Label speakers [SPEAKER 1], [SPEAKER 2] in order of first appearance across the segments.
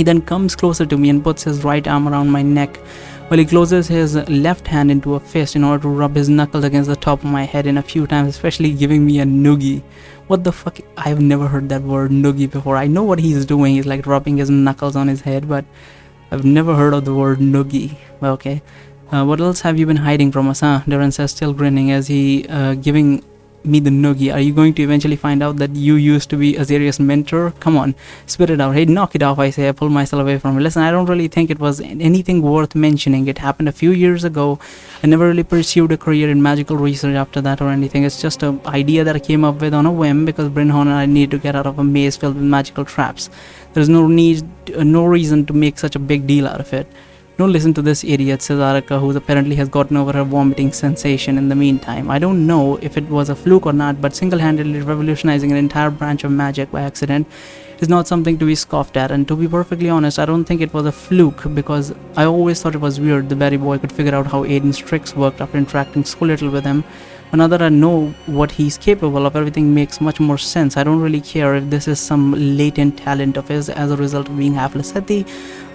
[SPEAKER 1] He then comes closer to me and puts his right arm around my neck while he closes his left hand into a fist in order to rub his knuckles against the top of my head in a few times, especially giving me a noogie. What the fuck? I've never heard that word noogie before. I know what he's doing. He's like rubbing his knuckles on his head, but I've never heard of the word noogie. Okay. What else have you been hiding from us, huh? Darren says, still grinning as he giving me the noogie. Are you going to eventually find out that you used to be a serious mentor? Come on, spit it out. Hey, knock it off, I say. I pull myself away from it. Listen, I don't really think it was anything worth mentioning. It happened a few years ago. I never really pursued a career in magical research after that or anything. It's just an idea that I came up with on a whim because Brynhorn and I need to get out of a maze filled with magical traps. There's no reason to make such a big deal out of it. Don't listen to this idiot, says Araka, who apparently has gotten over her vomiting sensation in the meantime. I don't know if it was a fluke or not, but single-handedly revolutionizing an entire branch of magic by accident is not something to be scoffed at. And to be perfectly honest, I don't think it was a fluke, because I always thought it was weird the berry boy could figure out how Aiden's tricks worked after interacting so little with him. But now that I know what he's capable of, everything makes much more sense. I don't really care if this is some latent talent of his as a result of being half Lasetti,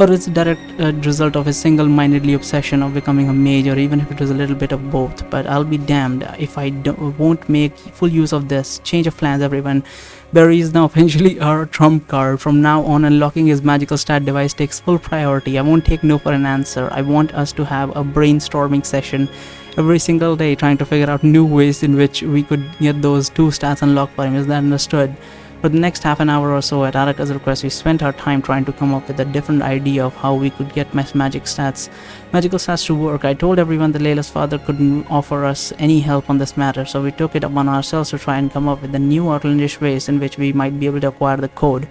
[SPEAKER 1] or it's a direct result of his single-mindedly obsession of becoming a mage, or even if it was a little bit of both. But I'll be damned if I won't make full use of this. Change of plans, everyone. Barry is now officially our trump card. From now on, unlocking his magical stat device takes full priority. I won't take no for an answer. I want us to have a brainstorming session every single day, trying to figure out new ways in which we could get those 2 stats unlocked for him. Is that understood? For the next half an hour or so, at Araka's request, we spent our time trying to come up with a different idea of how we could get magical stats to work. I told everyone that Layla's father couldn't offer us any help on this matter, so we took it upon ourselves to try and come up with the new outlandish ways in which we might be able to acquire the code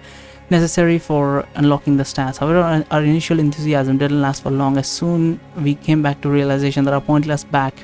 [SPEAKER 1] necessary for unlocking the stats. However, our initial enthusiasm didn't last for long. As soon we came back to realization that our pointless back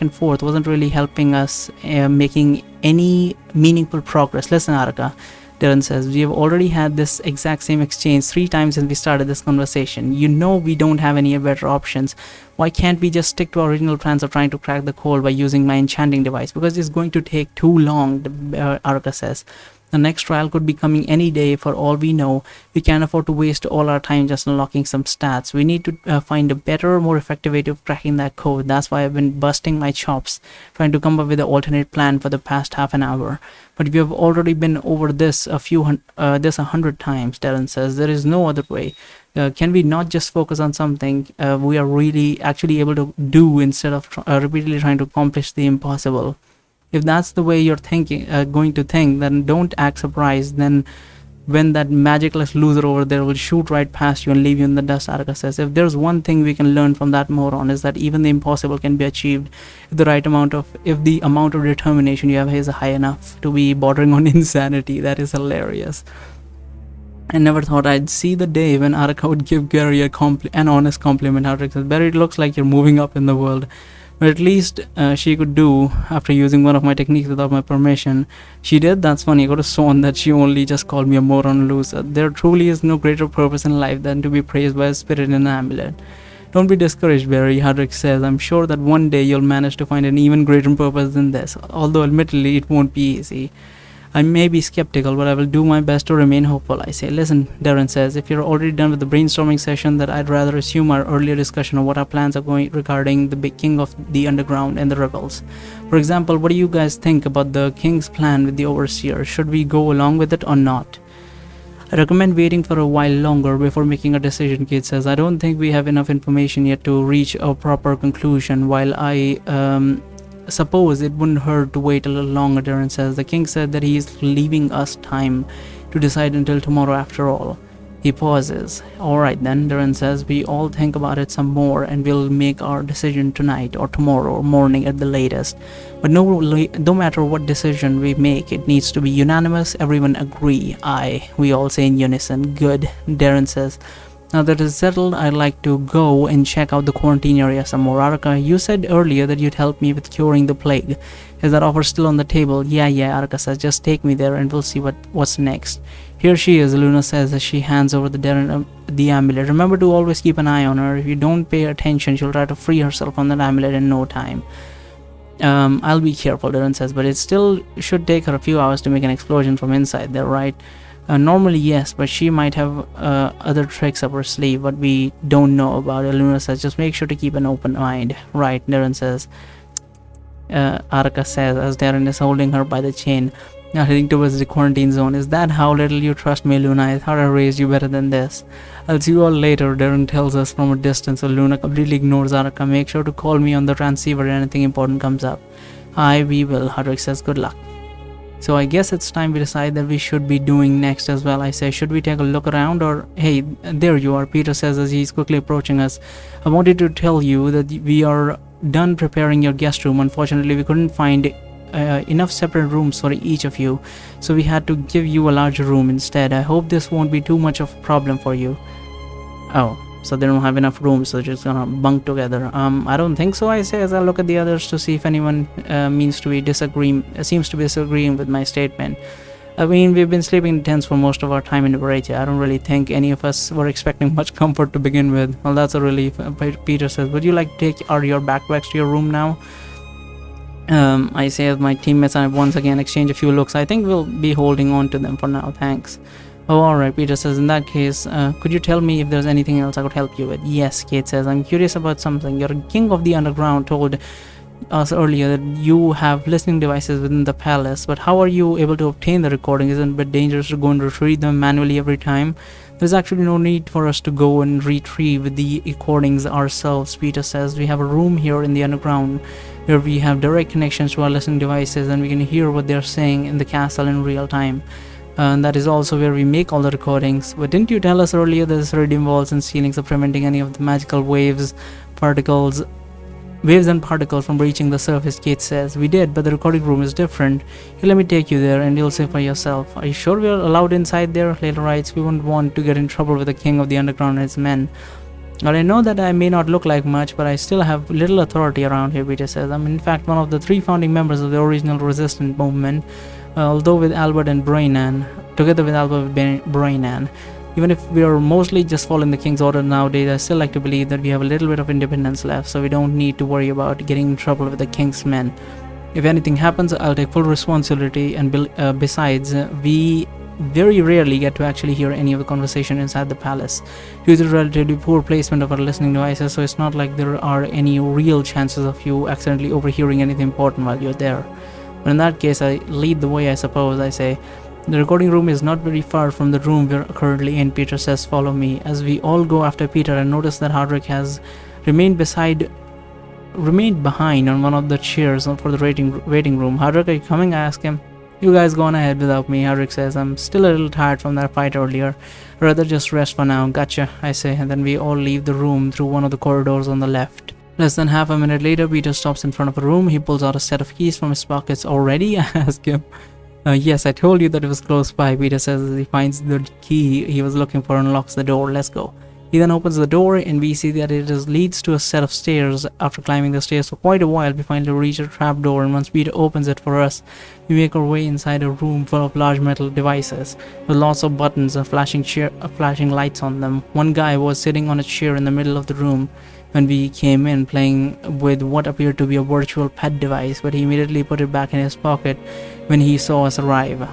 [SPEAKER 1] and forth wasn't really helping us making any meaningful progress. Listen, Araka, Darren says, we have already had this exact same exchange 3 times since we started this conversation. You know we don't have any better options. Why can't we just stick to our original plans of trying to crack the code by using my enchanting device? Because it's going to take too long, Araka says. The next trial could be coming any day for all we know. We can't afford to waste all our time just unlocking some stats. We need to find a better, more effective way of cracking that code. That's why I've been busting my chops trying to come up with an alternate plan for the past half an hour. But we have already been over this 100 times, Darren says. There is no other way. Can we not just focus on something we are really actually able to do instead of repeatedly trying to accomplish the impossible? If that's the way you're going to think, then don't act surprised. Then when that magicless loser over there will shoot right past you and leave you in the dust, Araka says. If there's one thing we can learn from that moron, is that even the impossible can be achieved if the amount of determination you have is high enough to be bordering on insanity. That is hilarious. I never thought I'd see the day when Araka would give Gary an honest compliment. Araka says, Barry, it looks like you're moving up in the world. But at least she could do after using one of my techniques without my permission. She did? That's funny. I got a sworn that she only just called me a moron loser. There truly is no greater purpose in life than to be praised by a spirit in an amulet. Don't be discouraged, Barry, Hadrick says. I'm sure that one day you'll manage to find an even greater purpose than this, although admittedly it won't be easy. I may be skeptical, but I will do my best to remain hopeful, I say. Listen, Darren says, if you're already done with the brainstorming session, that I'd rather assume our earlier discussion of what our plans are going regarding the big king of the underground and the rebels. For example, what do you guys think about the king's plan with the overseer? Should we go along with it or not? I recommend waiting for a while longer before making a decision, Kate says. I don't think we have enough information yet to reach a proper conclusion. While I suppose it wouldn't hurt to wait a little longer, Darren says. The king said that he is leaving us time to decide until tomorrow after all. He pauses. Alright then, Darren says, we all think about it some more and we'll make our decision tonight or tomorrow morning at the latest. But no matter what decision we make, it needs to be unanimous. Everyone agree. Aye, we all say in unison. Good, Darren says. Now that it's settled, I'd like to go and check out the quarantine area some more. Araka, you said earlier that you'd help me with curing the plague. Is that offer still on the table? Yeah, Araka says. Just take me there and we'll see what's next. Here she is, Luna says as she hands over the amulet. Remember to always keep an eye on her. If you don't pay attention, she'll try to free herself from that amulet in no time. I'll be careful, Darren says, but it still should take her a few hours to make an explosion from inside there, right? Normally, yes, but she might have other tricks up her sleeve, but we don't know about it. Luna says, just make sure to keep an open mind. Right, Darren says. Arka says, as Darren is holding her by the chain, now heading towards the quarantine zone. Is that how little you trust me, Luna? I thought I raised you better than this. I'll see you all later, Darren tells us from a distance, so Luna completely ignores Arka. Make sure to call me on the transceiver if anything important comes up. Aye, we will, Hardwick says. Good luck. So I guess it's time we decide that we should be doing next as well. I say, should we take a look around, or hey, there you are, Peter says as he's quickly approaching us. I wanted to tell you that we are done preparing your guest room. Unfortunately, we couldn't find enough separate rooms for each of you, so we had to give you a larger room instead. I hope this won't be too much of a problem for you. Oh, so they don't have enough rooms, so they're just gonna bunk together. I don't think so, I say as I look at the others to see if anyone seems to be disagreeing with my statement. I mean, we've been sleeping in tents for most of our time in Liberatia. I don't really think any of us were expecting much comfort to begin with. Well, that's a relief, Peter says. Would you like to take your backpacks to your room now? I say as my teammates and I once again exchange a few looks. I think we'll be holding on to them for now, thanks. Oh, alright, Peter says. In that case, could you tell me if there's anything else I could help you with? Yes, Kate says. I'm curious about something. Your king of the underground told us earlier that you have listening devices within the palace, but how are you able to obtain the recording? Isn't it a bit dangerous to go and retrieve them manually every time? There's actually no need for us to go and retrieve the recordings ourselves, Peter says. We have a room here in the underground where we have direct connections to our listening devices and we can hear what they're saying in the castle in real time. And that is also where we make all the recordings. But didn't you tell us earlier that this radium walls and ceilings are preventing any of the magical waves and particles from reaching the surface, Kate says. We did, but the recording room is different. Here, let me take you there and you'll see for yourself. Are you sure we are allowed inside there? Layla writes. We wouldn't want to get in trouble with the king of the underground and his men. Well, I know that I may not look like much, but I still have little authority around here, Peter says. I'm in fact one of the 3 founding members of the original resistance movement, together with Albert and Brainan. Even if we are mostly just following the king's order nowadays, I still like to believe that we have a little bit of independence left, so we don't need to worry about getting in trouble with the king's men. If anything happens, I'll take full responsibility, and besides, we very rarely get to actually hear any of the conversation inside the palace due to the relatively poor placement of our listening devices, so it's not like there are any real chances of you accidentally overhearing anything important while you're there. But in that case, I lead the way, I suppose. I say, the recording room is not very far from the room we're currently in, Peter says. Follow me. As we all go after Peter, I notice that Hardwick has remained behind on one of the chairs for the waiting room. Hardwick, are you coming? I ask him. You guys go on ahead without me, Hardwick says. I'm still a little tired from that fight earlier. I'd rather just rest for now. Gotcha, I say, and then we all leave the room through one of the corridors on the left. Less than half a minute later, Peter stops in front of a room. He pulls out a set of keys from his pockets. Already? I ask him. Yes, I told you that it was close by, Peter says as he finds the key he was looking for and locks the door. Let's go. He then opens the door and we see that it leads to a set of stairs. After climbing the stairs for quite a while, we finally reach a trapdoor, and once Peter opens it for us, we make our way inside a room full of large metal devices with lots of buttons and flashing lights on them. One guy was sitting on a chair in the middle of the room when we came in, playing with what appeared to be a virtual pet device, but he immediately put it back in his pocket when he saw us arrive.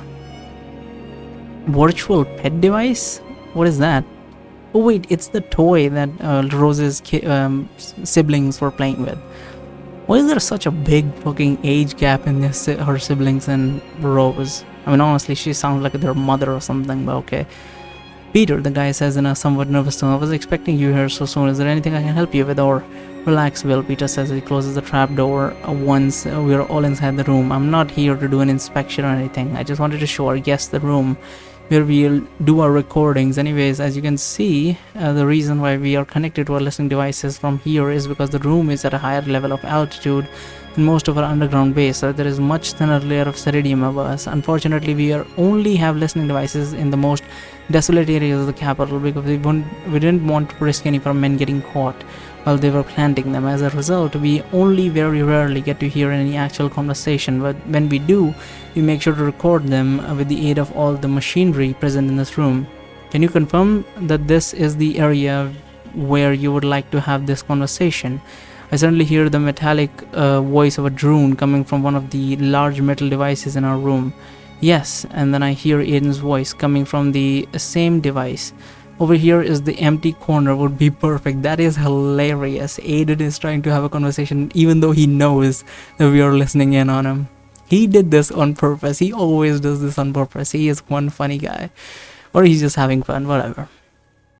[SPEAKER 1] Virtual pet device? What is that? Oh wait, it's the toy that Rose's siblings were playing with. Why is there such a big fucking age gap in her siblings and Rose? I mean, honestly, she sounds like their mother or something, but okay. Peter, the guy says in a somewhat nervous tone, I was expecting you here so soon. Is there anything I can help you with? Or relax, Will, Peter says as he closes the trapdoor once we're all inside the room. I'm not here to do an inspection or anything. I just wanted to show our guests the room where we'll do our recordings. Anyways, as you can see, the reason why we are connected to our listening devices from here is because the room is at a higher level of altitude than most of our underground base, so there is much thinner layer of ceridium above us. Unfortunately, we only have listening devices in the most desolate areas of the capital because we didn't want to risk any of our men getting caught while they were planting them. As a result, we only very rarely get to hear any actual conversation, but when we do, we make sure to record them with the aid of all the machinery present in this room. Can you confirm that this is the area where you would like to have this conversation? I suddenly hear the metallic voice of a drone coming from one of the large metal devices in our room. Yes, and then I hear Aiden's voice coming from the same device. Over here is the empty corner, would be perfect. That is hilarious. Aiden is trying to have a conversation even though he knows that we are listening in on him. He did this on purpose. He always does this on purpose. He is one funny guy. Or he's just having fun, whatever.